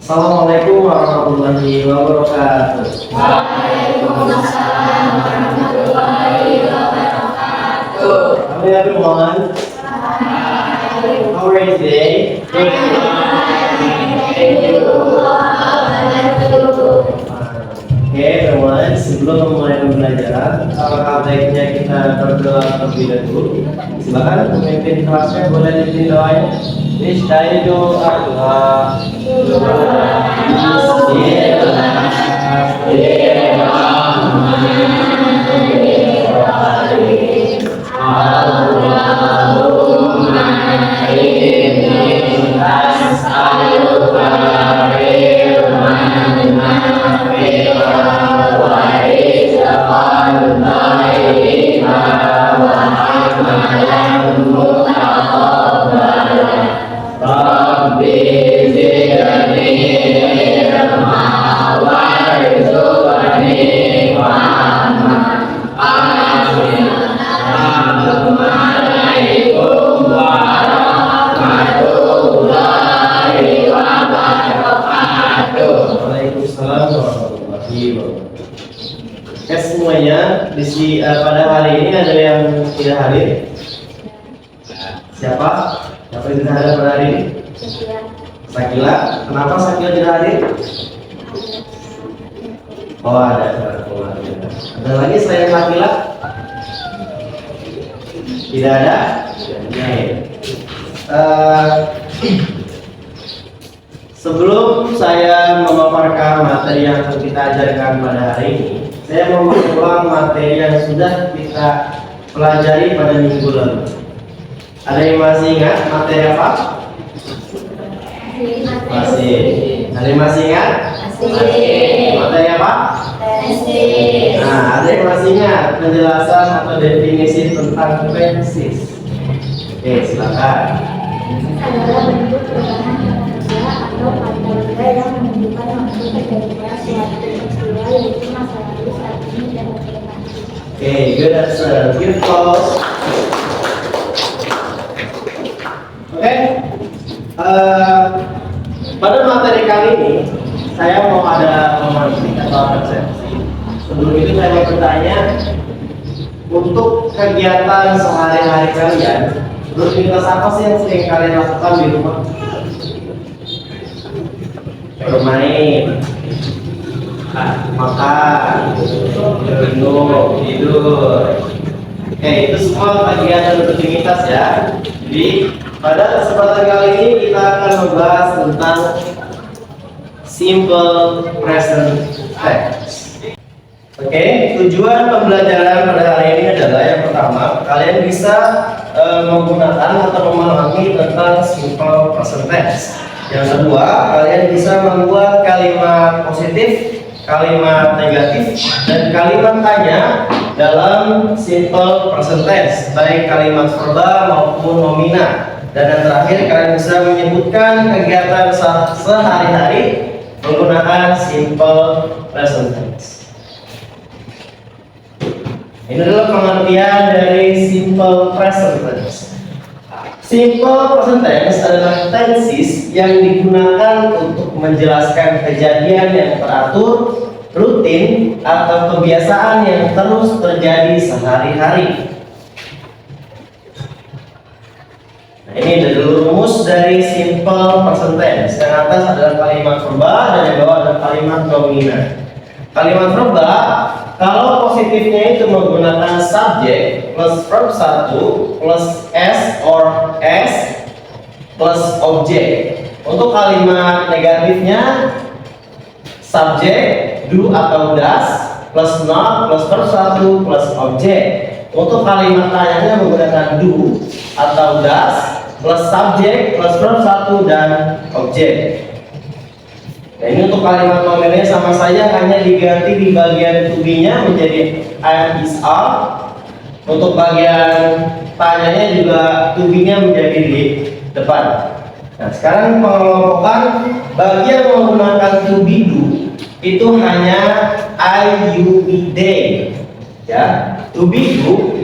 Assalamualaikum warahmatullahi wabarakatuh. Waalaikumsalam warahmatullahi wabarakatuh. Hello everyone. How are you today? Oke teman, sebelum memulai pembelajaran, alangkah baiknya kita berdoa terlebih dahulu. Silakan pemimpin kelasnya boleh dipimpin doanya. Waalaikumsalam warahmatullahi wabarakatuh. Ya semuanya pada hari ini ada yang tidak hadir. Siapa? Siapa yang tidak hadir pada hari ini? Sakila. Kenapa Sakila tidak hadir? Oh ada keluarga. Ada lagi selain Sakila? Tidak ada. Oke. Sebelum saya memaparkan materi yang akan kita ajarkan pada hari ini, saya mau mengulang materi yang sudah kita pelajari pada minggu lalu. Ada yang masih ingat materi apa? Masih. Ada yang masih ingat? Materi apa? Nah, ada yang masih ingat penjelasan atau definisi tentang tenses? Oke, silakan. Adalah bentuk perubahan kata atau kata yang menunjukkan maksud terjadinya suatu peristiwa, yaitu masa lalu, saat ini, dan masa depan. Oke, good answer. Give applause. Oke, pada materi kali ini saya mau ada memantik atau persepsi. Sebelum itu saya mau bertanya, untuk kegiatan sehari-hari kalian, rutinitas apa sih yang sering kalian lakukan di rumah? Bermain, makan, minum, tidur. Oke, itu semua kegiatan rutinitas ya. Jadi pada kesempatan kali ini kita akan membahas tentang simple present tense. Oke, tujuan pembelajaran pada hari ini adalah yang pertama, kalian bisa menggunakan atau memahami tentang simple present tense. Yang kedua, kalian bisa membuat kalimat positif, kalimat negatif, dan kalimat tanya dalam simple present tense, baik kalimat verba maupun nomina. Dan yang terakhir, kalian bisa menyebutkan kegiatan sehari-hari menggunakan simple present tense. Ini adalah pengertian dari simple present tense. Simple present tense adalah tenses yang digunakan untuk menjelaskan kejadian yang teratur, rutin, atau kebiasaan yang terus terjadi sehari-hari. Nah, ini adalah rumus dari simple present tense. Yang atas adalah kalimat verba dan yang bawah adalah kalimat nomina. Kalimat verba, kalau positifnya itu menggunakan subjek plus verb 1 plus s or s plus objek. Untuk kalimat negatifnya subjek do atau does plus not plus verb 1 plus objek. Untuk kalimat tanyanya menggunakan do atau does plus subjek plus verb 1 dan objek. Nah, ini untuk kalimat nominalnya sama saja, hanya diganti di bagian to be-nya menjadi am, is, are. Untuk bagian tanyanya juga to be-nya menjadi di depan. Nah, sekarang pengelompokan bagi yang menggunakan to be do itu hanya I, you, be, they. Ya, to be do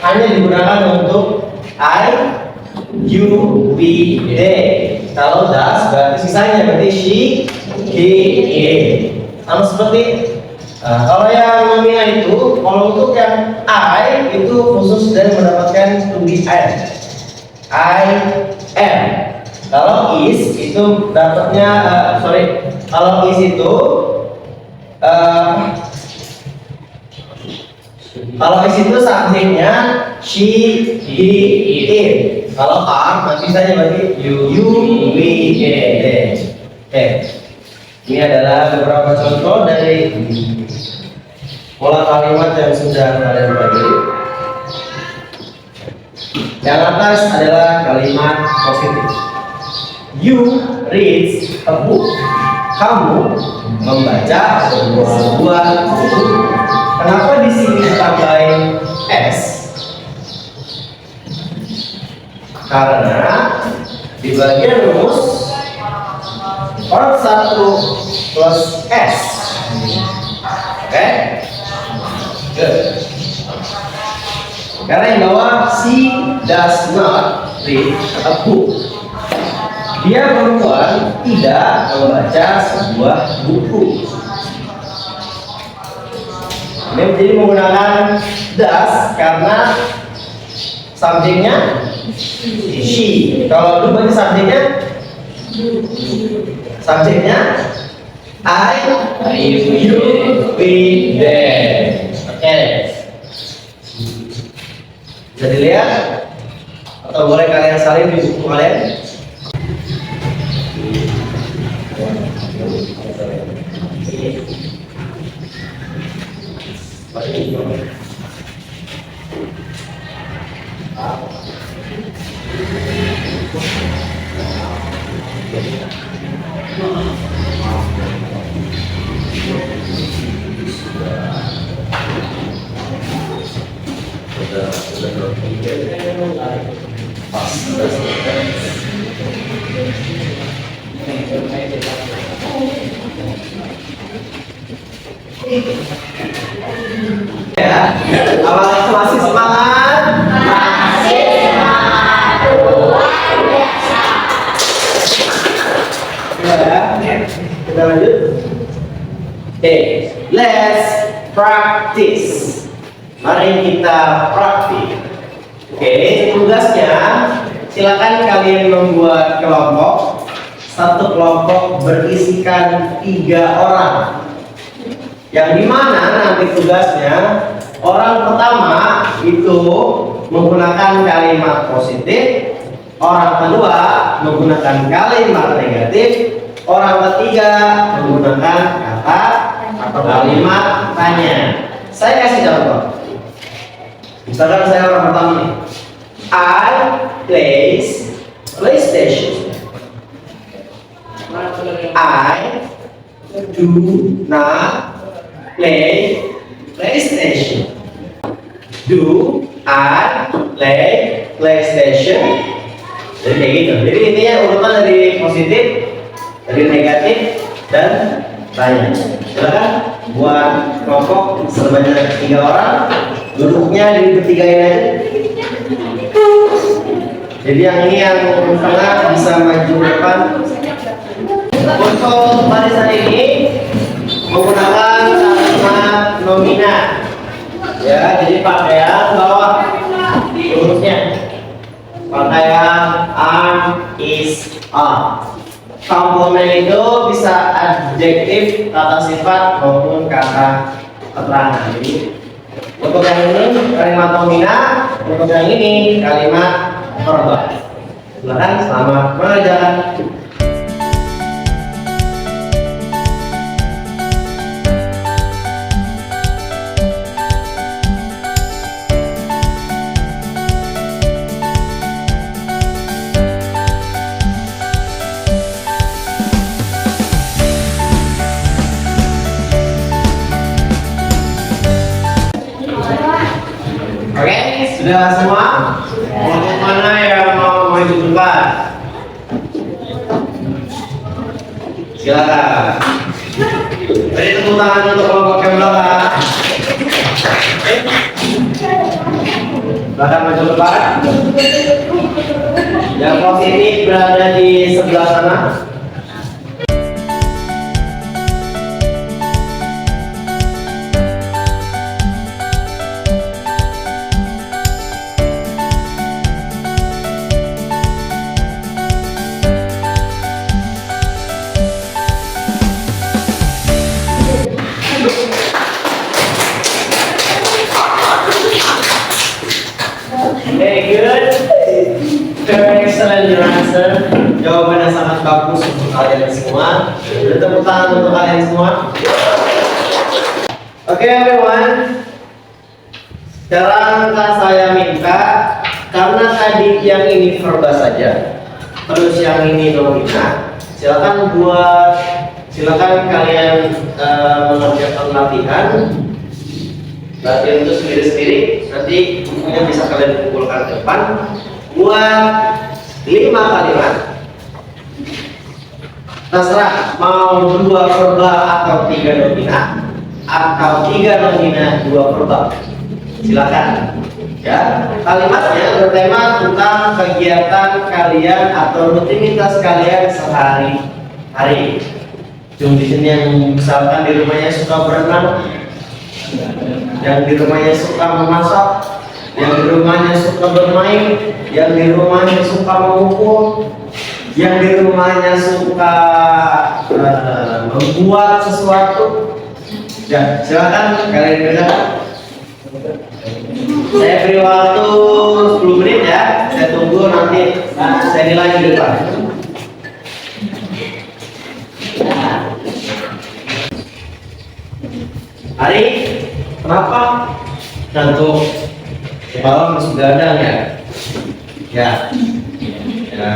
hanya digunakan untuk I, you, we, they. Kalau does berarti sisanya berarti she, he, it. Sama seperti kalau yang nomina itu, kalau untuk yang I itu khusus dan mendapatkan to be I am. Kalau is itu dapatnya kalau is itu subjeknya she, he, it. Kalau are nanti saja berarti you, we, they. Oke. Ini adalah beberapa contoh dari pola kalimat yang sudah kalian pelajari. Yang atas adalah kalimat positif. You read a book. Kamu membaca sebuah buku. Kenapa di sini ditambahin s? Karena di bagian rumus part 1 plus s. Oke? Good. Karena yang bawah she does not read a book. Dia perempuan tidak membaca sebuah buku. Ini jadi menggunakan does karena subjeknya she. Kalau dulu baca subjeknya I, you, we, they. Oke. Bisa dilihat atau boleh kalian salin di buku kalian? Ya, apakah masih semangat? Masih semangat, luar biasa. Ya, kita lanjut. Oke, let's practice. Mari kita praktik. Oke, tugasnya silakan kalian membuat kelompok. Satu kelompok berisikan 3 orang. Yang dimana nanti tugasnya orang pertama itu menggunakan kalimat positif, orang kedua menggunakan kalimat negatif, orang ketiga menggunakan kata atau kalimat tanya. Saya kasih contoh. Misalkan saya orang pertama nih. I plays PlayStation. I do not play PlayStation. Do I play PlayStation? Jadi kayak gitu. Jadi intinya urutan dari positif, dari negatif, dan tanya. Silakan buat kelompok sebanyak 3 orang. Duduknya dibertigain aja. Jadi yang ini yang tengah bisa maju ke depan. Untuk barisan ini menggunakan kalimat nomina. Ya, jadi pakaian bawah hurufnya. Pakaian am, is, are. Komponen itu bisa adjektif, kata sifat maupun kata keterangan. Jadi untuk yang ini kalimat nomina, untuk yang ini kalimat verbal. Silakan, selamat mengerjakan. Oke, sudah semua? Untuk mana yang mau maju depan? Silakan. Beri tepuk tangan untuk kelompok yang belakang. Belakang maju depan. Yang positif berada di sebelah sana. Very good. Very excellent your answer. Jawabannya sangat bagus untuk kalian semua. Tepuk tangan untuk kalian semua. Oke everyone. Sekarang saya minta, karena tadi yang ini verba saja, terus yang ini nomina, silakan kalian mengerjakan latihan itu sendiri-sendiri. Nanti bukunya bisa kalian kumpulkan ke depan. Buat 5 kalimat. Terserah mau 2 verba atau 3 nomina, atau 3 nomina 2 verba. Silakan. Ya, kalimatnya bertema tentang kegiatan kalian atau rutinitas kalian sehari-hari. Di sini yang misalkan di rumahnya suka berenang, yang di rumahnya suka memasak, yang di rumahnya suka bermain, yang di rumahnya suka memukul, yang di rumahnya suka membuat sesuatu. Ya, silakan kalian kerjakan. Saya beri waktu 10 menit ya. Saya tunggu nanti saya nilai di depan. Hari, kenapa? Ngantuk. Malam masih begadang ya? Ya. Ya,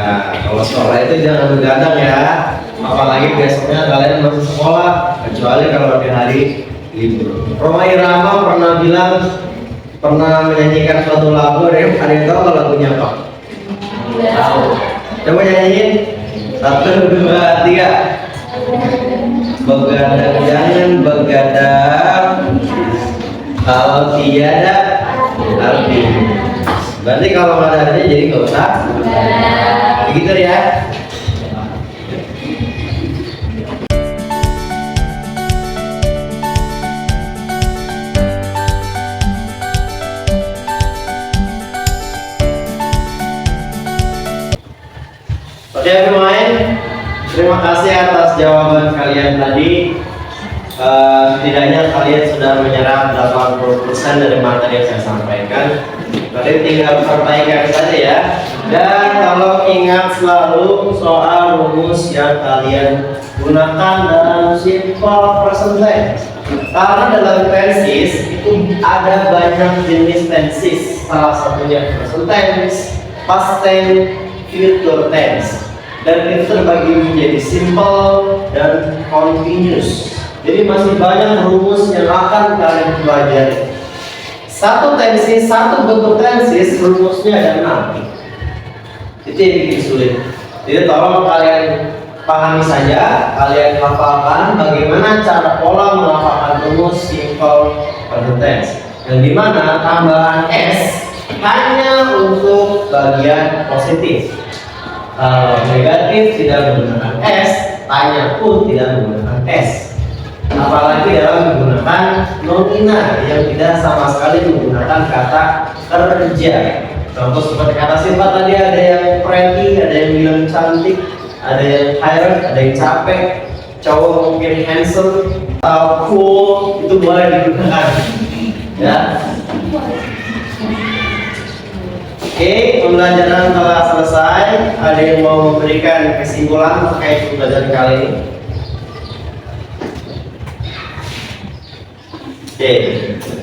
kalau sekolah itu jangan begadang ya. Apalagi besoknya kalian masih sekolah, kecuali kalau di hari libur. Roma Irama pernah menyanyikan suatu lagu. Ada yang tahu kalau lagunya apa? Tahu. Coba nyanyiin. 1, 2, 3. Begadang jangan begadang kalau tiada arti. Berarti kalau nggak ada artinya jadi nggak usah. Begitu ya. Oke pemain, terima kasih atas jawaban kalian tadi. Setidaknya kalian sudah menyerap 80% dari materi yang saya sampaikan. Kalian tinggal perbaikan saja ya. Dan kalau ingat selalu soal rumus yang kalian gunakan dalam simple present tense. Karena dalam tenses itu ada banyak jenis tenses. Salah satunya present tense, past tense, future tense. Dan itu terbagi menjadi simple dan continuous. Jadi masih banyak rumus yang akan kalian pelajari. Satu tenses, satu bentuk tenses, rumusnya ada 6. Itu yang bikin sulit. Jadi tolong kalian pahami saja, kalian hafalkan bagaimana cara pola melafalkan rumus simple present tense. Yang dimana tambahan s hanya untuk bagian positif. Kalau negatif tidak menggunakan s, tanya pun tidak menggunakan s. Apalagi dalam menggunakan nomina yang tidak sama sekali menggunakan kata kerja. Contoh seperti kata sifat tadi, ada yang pretty, ada yang bilang cantik, ada yang tired, ada yang capek, cowok mungkin handsome atau cool, itu boleh digunakan. Ya. Oke, pembelajaran telah selesai. Ada yang mau memberikan kesimpulan terkait pembelajaran kali ini? Oke,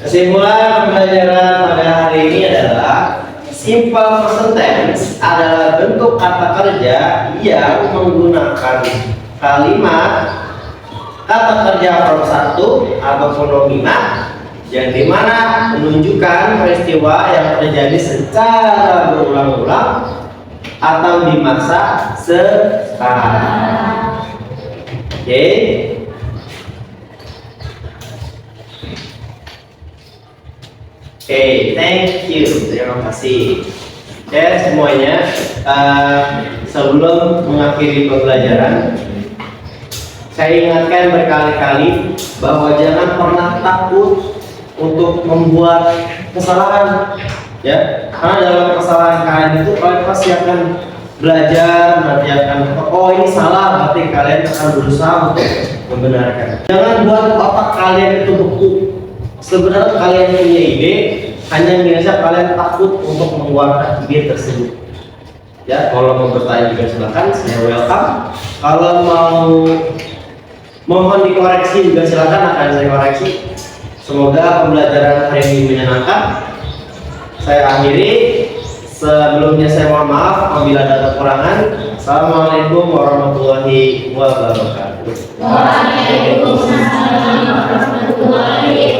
kesimpulan pembelajaran pada hari ini adalah simple present tense adalah bentuk kata kerja yang menggunakan kalimat kata kerja verb 1 ataupun nomina yang dimana menunjukkan peristiwa yang terjadi secara berulang-ulang atau di masa sekarang. Oke. Oke, thank you. Terima kasih. Oke semuanya, sebelum mengakhiri pembelajaran, saya ingatkan berkali-kali bahwa jangan pernah takut untuk membuat kesalahan, ya. Karena dalam kesalahan kalian itu kalian pasti akan belajar, nanti akan oh ini salah, berarti kalian akan berusaha untuk membenarkan. Jangan buat otak kalian itu beku. Sebenarnya kalian punya ide, hanya biasa kalian takut untuk mengeluarkan ide tersebut. Ya, kalau mau bertanya juga silakan, saya welcome. Kalau mau mohon dikoreksi juga silakan, akan saya koreksi. Semoga pembelajaran hari ini menyenangkan. Saya akhiri. Sebelumnya saya mohon maaf apabila ada kekurangan. Assalamualaikum warahmatullahi wabarakatuh. Waalaikumsalam warahmatullahi wabarakatuh.